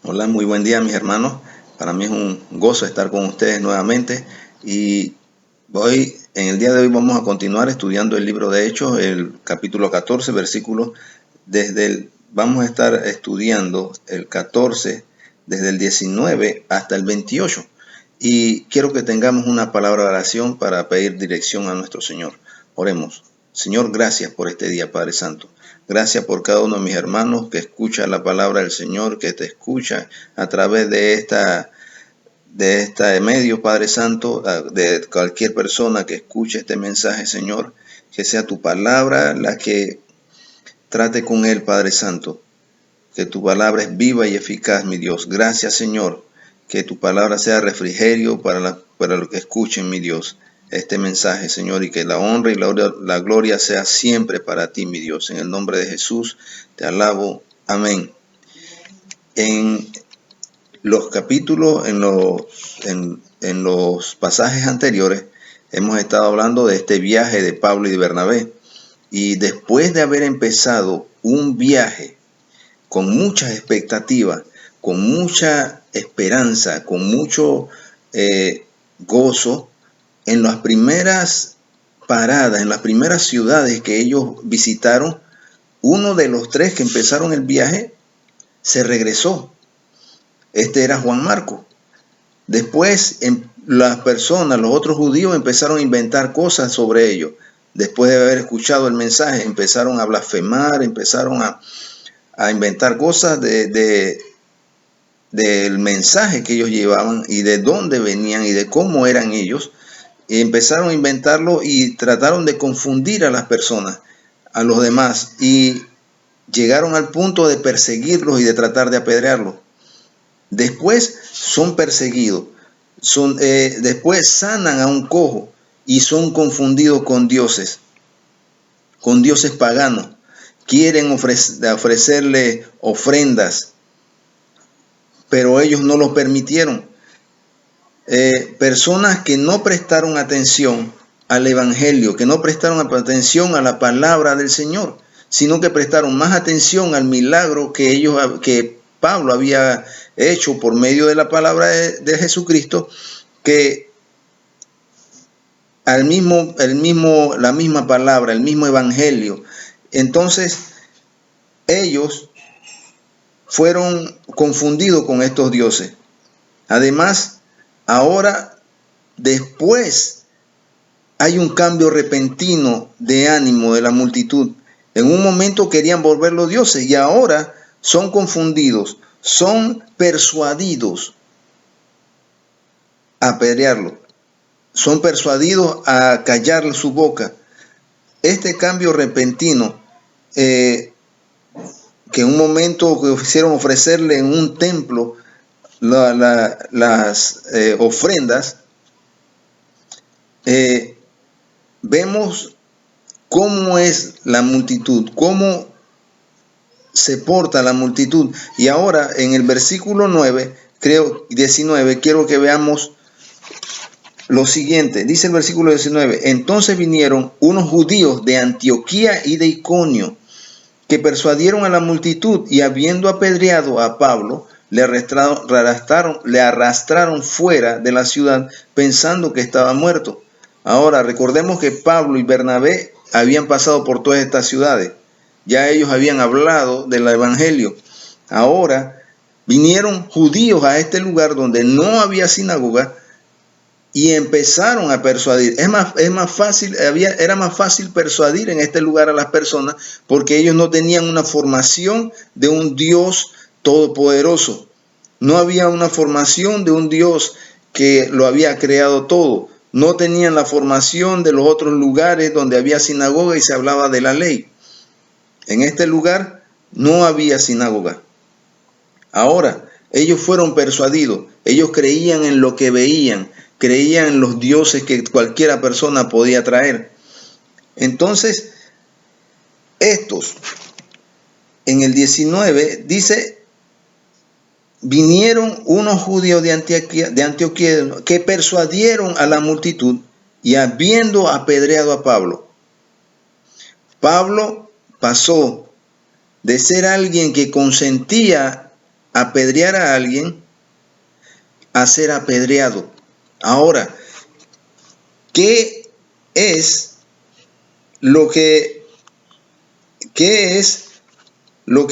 Hola, muy buen día mis hermanos. Para mí es un gozo estar con ustedes nuevamente y en el día de hoy vamos a continuar estudiando el libro de Hechos, el capítulo 14, versículos vamos a estar estudiando el 14 desde el 19 hasta el 28 y quiero que tengamos una palabra de oración para pedir dirección a nuestro Señor. Oremos. Señor, gracias por este día, Padre Santo. Gracias por cada uno de mis hermanos que escucha la palabra del Señor, que te escucha a través de este medio, Padre Santo, de cualquier persona que escuche este mensaje, Señor, que sea tu palabra la que trate con él, Padre Santo, que tu palabra es viva y eficaz, mi Dios. Gracias, Señor, que tu palabra sea refrigerio para los que escuchen, mi Dios, este mensaje, Señor, y que la honra y la gloria sea siempre para ti, mi Dios. En el nombre de Jesús te alabo. Amén. En los capítulos, en los pasajes anteriores, hemos estado hablando de este viaje de Pablo y de Bernabé. Y después de haber empezado un viaje con muchas expectativas, con mucha esperanza, con mucho gozo, en las primeras paradas, en las primeras ciudades que ellos visitaron, uno de los tres que empezaron el viaje se regresó. Este era Juan Marcos. Después las personas, los otros judíos empezaron a inventar cosas sobre ellos. Después de haber escuchado el mensaje, empezaron a blasfemar, empezaron a inventar cosas del mensaje que ellos llevaban y de dónde venían y de cómo eran ellos. Y empezaron a inventarlo y trataron de confundir a las personas, a los demás, y llegaron al punto de perseguirlos y de tratar de apedrearlos. Después son perseguidos, después sanan a un cojo y son confundidos con dioses paganos. Quieren ofrecerle ofrendas, pero ellos no lo permitieron. Personas que no prestaron atención al evangelio, que no prestaron atención a la palabra del Señor, sino que prestaron más atención al milagro que Pablo había hecho por medio de la palabra de Jesucristo, que la misma palabra, el mismo evangelio. Entonces, ellos fueron confundidos con estos dioses. Además, ahora, después, hay un cambio repentino de ánimo de la multitud. En un momento querían volverlos dioses y ahora son confundidos, son persuadidos a apedrearlo, son persuadidos a callar su boca. Este cambio repentino, que en un momento quisieron ofrecerle en un templo las ofrendas, vemos cómo es la multitud, cómo se porta la multitud. Y ahora en el versículo 19, quiero que veamos lo siguiente. Dice el versículo 19: entonces vinieron unos judíos de Antioquía y de Iconio, que persuadieron a la multitud, y habiendo apedreado a Pablo, le arrastraron fuera de la ciudad, pensando que estaba muerto. Ahora, recordemos que Pablo y Bernabé habían pasado por todas estas ciudades. Ya ellos habían hablado del evangelio. Ahora vinieron judíos a este lugar donde no había sinagoga y empezaron a persuadir. Era más fácil persuadir en este lugar a las personas porque ellos no tenían una formación de un Dios todopoderoso. No había una formación de un Dios que lo había creado todo. No tenían la formación de los otros lugares donde había sinagoga y se hablaba de la ley. En este lugar no había sinagoga. Ahora, ellos fueron persuadidos. Ellos creían en lo que veían. Creían en los dioses que cualquiera persona podía traer. Entonces, estos, en el 19, dice: vinieron unos judíos de Antioquía que persuadieron a la multitud y habiendo apedreado a Pablo. Pablo pasó de ser alguien que consentía apedrear a alguien a ser apedreado. Ahora, ¿qué es lo que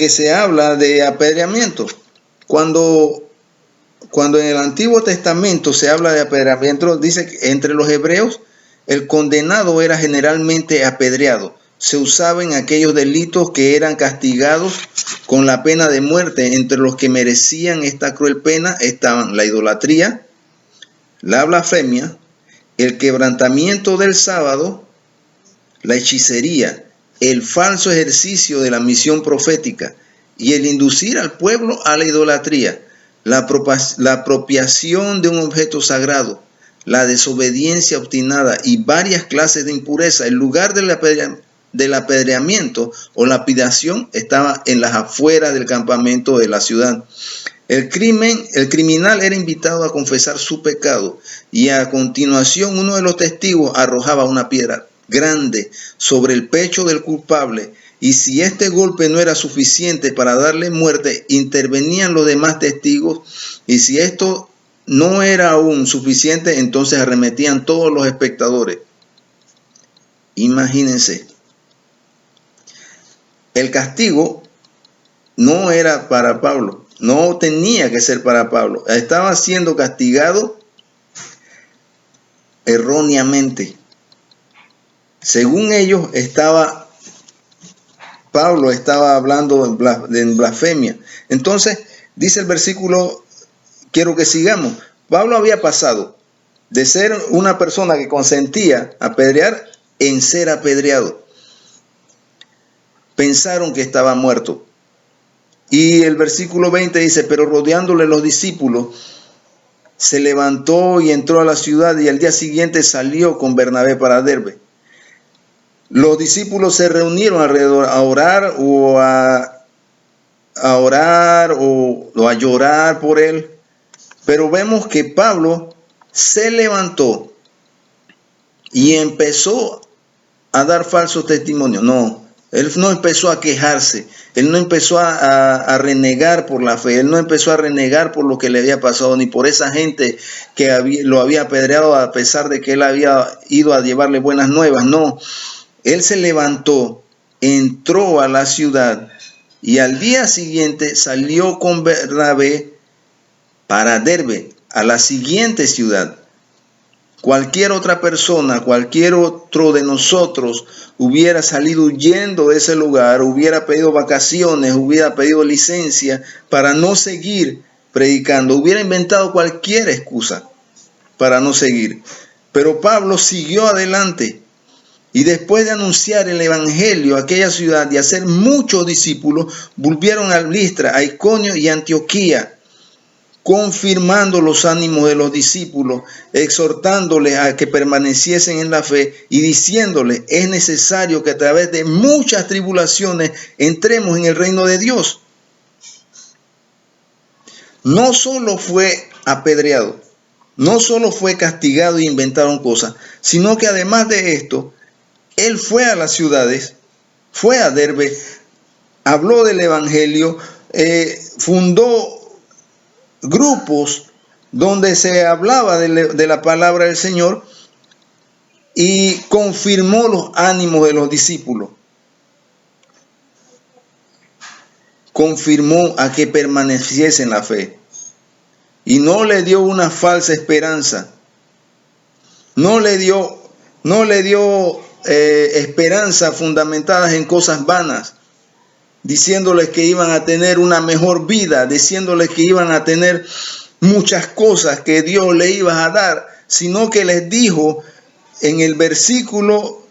se habla de apedreamiento? Cuando en el Antiguo Testamento se habla de apedreamiento, dice que entre los hebreos el condenado era generalmente apedreado. Se usaba en aquellos delitos que eran castigados con la pena de muerte. Entre los que merecían esta cruel pena estaban la idolatría, la blasfemia, el quebrantamiento del sábado, la hechicería, el falso ejercicio de la misión profética y el inducir al pueblo a la idolatría, la apropiación de un objeto sagrado, la desobediencia obstinada y varias clases de impureza. El lugar del apedreamiento o lapidación estaba en las afueras del campamento de la ciudad. El criminal era invitado a confesar su pecado y a continuación uno de los testigos arrojaba una piedra grande sobre el pecho del culpable, y si este golpe no era suficiente para darle muerte, intervenían los demás testigos, y si esto no era aún suficiente, entonces arremetían todos los espectadores. Imagínense, el castigo no era para Pablo, no tenía que ser para Pablo, estaba siendo castigado erróneamente. Según ellos, Pablo estaba hablando en blasfemia. Entonces, dice el versículo, quiero que sigamos. Pablo había pasado de ser una persona que consentía apedrear en ser apedreado. Pensaron que estaba muerto. Y el versículo 20 dice, pero rodeándole los discípulos, se levantó y entró a la ciudad y al día siguiente salió con Bernabé para Derbe. Los discípulos se reunieron alrededor a orar o a llorar por él. Pero vemos que Pablo se levantó y empezó a dar falsos testimonios. No, él no empezó a quejarse, él no empezó a renegar por la fe, él no empezó a renegar por lo que le había pasado, ni por esa gente que lo había apedreado a pesar de que él había ido a llevarle buenas nuevas. No. Él se levantó, entró a la ciudad y al día siguiente salió con Bernabé para Derbe, a la siguiente ciudad. Cualquier otra persona, cualquier otro de nosotros hubiera salido huyendo de ese lugar, hubiera pedido vacaciones, hubiera pedido licencia para no seguir predicando, hubiera inventado cualquier excusa para no seguir. Pero Pablo siguió adelante. Y después de anunciar el evangelio a aquella ciudad y hacer muchos discípulos, volvieron a Listra, a Iconio y Antioquía, confirmando los ánimos de los discípulos, exhortándoles a que permaneciesen en la fe y diciéndoles, es necesario que a través de muchas tribulaciones entremos en el reino de Dios. No solo fue apedreado, no solo fue castigado e inventaron cosas, sino que además de esto, él fue a las ciudades, fue a Derbe, habló del evangelio, fundó grupos donde se hablaba de la palabra del Señor y confirmó los ánimos de los discípulos. Confirmó a que permaneciese en la fe y no le dio una falsa esperanza. No le dio esperanza fundamentadas en cosas vanas, diciéndoles que iban a tener una mejor vida, diciéndoles que iban a tener muchas cosas que Dios le iba a dar, sino que les dijo en el versículo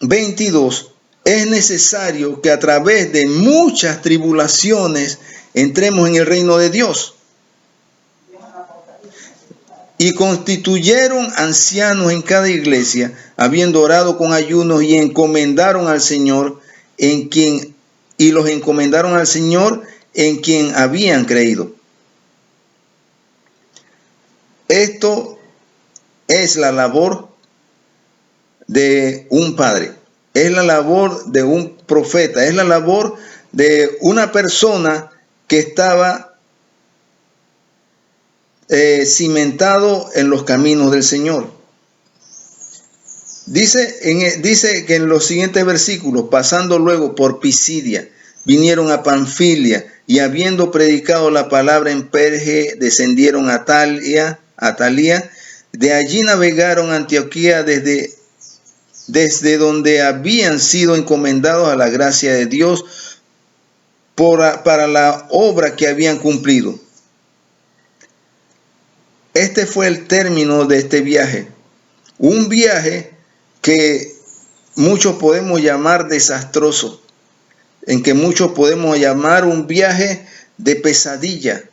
22, es necesario que a través de muchas tribulaciones entremos en el reino de Dios. Y constituyeron ancianos en cada iglesia, habiendo orado con ayunos, y encomendaron al Señor en quien habían creído. Esto es la labor de un padre, es la labor de un profeta, es la labor de una persona que estaba cimentado en los caminos del Señor. Dice que en los siguientes versículos, pasando luego por Pisidia, vinieron a Panfilia, y habiendo predicado la palabra en Perge, descendieron a Talía. De allí navegaron a Antioquía, desde donde habían sido encomendados a la gracia de Dios para la obra que habían cumplido. Este fue el término de este viaje. Un viaje que muchos podemos llamar desastroso, en que muchos podemos llamar un viaje de pesadilla,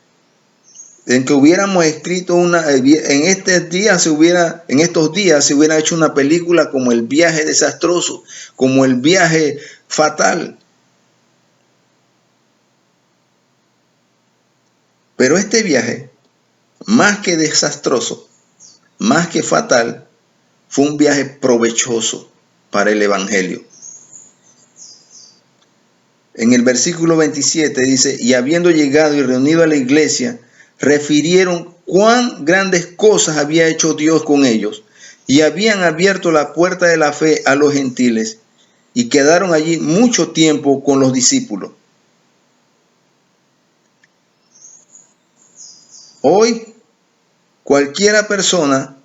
en que hubiéramos escrito en estos días se hubiera hecho una película como el viaje desastroso, como el viaje fatal. Pero este viaje, más que desastroso, más que fatal, fue un viaje provechoso para el Evangelio. En el versículo 27 dice, y habiendo llegado y reunido a la iglesia, refirieron cuán grandes cosas había hecho Dios con ellos, y habían abierto la puerta de la fe a los gentiles, y quedaron allí mucho tiempo con los discípulos. Hoy, cualquiera persona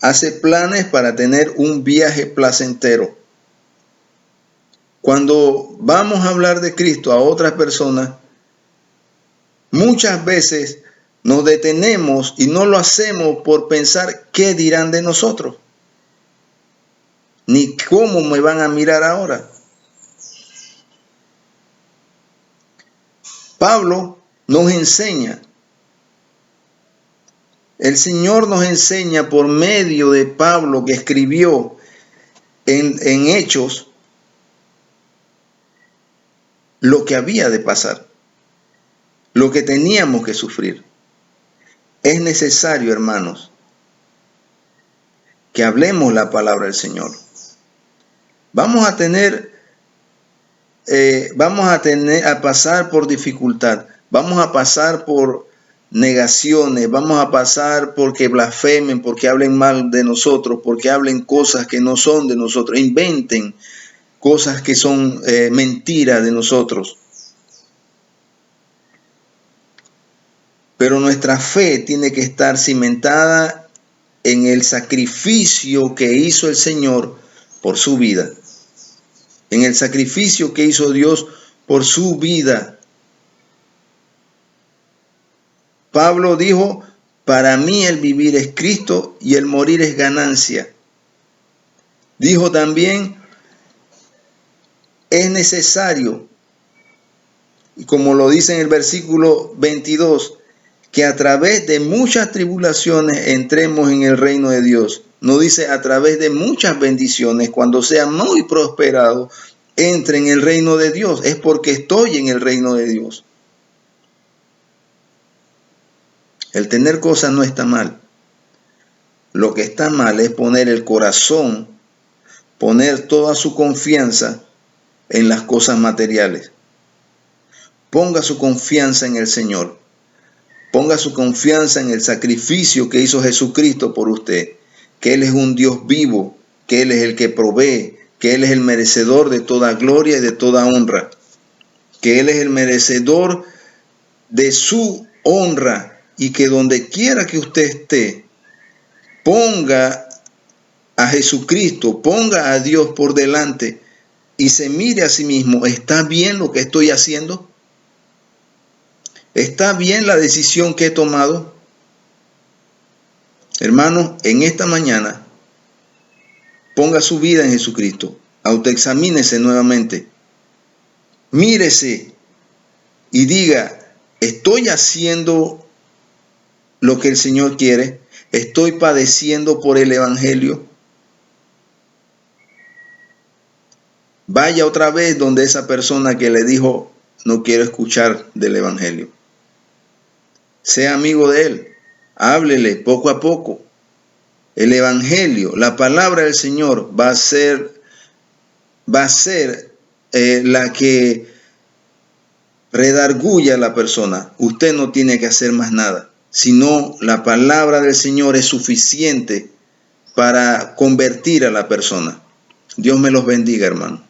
hace planes para tener un viaje placentero. Cuando vamos a hablar de Cristo a otras personas, muchas veces nos detenemos y no lo hacemos por pensar qué dirán de nosotros, ni cómo me van a mirar ahora. Pablo nos enseña, el Señor nos enseña por medio de Pablo, que escribió en Hechos lo que había de pasar, lo que teníamos que sufrir. Es necesario, hermanos, que hablemos la palabra del Señor. Vamos a pasar por dificultad, vamos a pasar por negaciones, vamos a pasar porque blasfemen, porque hablen mal de nosotros, porque hablen cosas que no son de nosotros, inventen cosas que son mentiras de nosotros. Pero nuestra fe tiene que estar cimentada en el sacrificio que hizo el Señor por su vida, en el sacrificio que hizo Dios por su vida. Pablo dijo, para mí el vivir es Cristo y el morir es ganancia. Dijo también, es necesario, y como lo dice en el versículo 22, que a través de muchas tribulaciones entremos en el reino de Dios. No dice a través de muchas bendiciones, cuando sea muy prosperado, entre en el reino de Dios. Es porque estoy en el reino de Dios. El tener cosas no está mal. Lo que está mal es poner el corazón, poner toda su confianza en las cosas materiales. Ponga su confianza en el Señor. Ponga su confianza en el sacrificio que hizo Jesucristo por usted, que Él es un Dios vivo, que Él es el que provee, que Él es el merecedor de toda gloria y de toda honra, que Él es el merecedor de su honra, y que donde quiera que usted esté, ponga a Jesucristo, ponga a Dios por delante y se mire a sí mismo. ¿Está bien lo que estoy haciendo? ¿Está bien la decisión que he tomado? Hermano, en esta mañana, ponga su vida en Jesucristo. Autoexamínese nuevamente. Mírese y diga, ¿estoy haciendo lo que el Señor quiere? ¿Estoy padeciendo por el Evangelio? Vaya otra vez donde esa persona que le dijo, no quiero escuchar del Evangelio. Sea amigo de él. Háblele poco a poco. El Evangelio, la palabra del Señor va a ser la que redarguye a la persona. Usted no tiene que hacer más nada, sino la palabra del Señor es suficiente para convertir a la persona. Dios me los bendiga, hermano.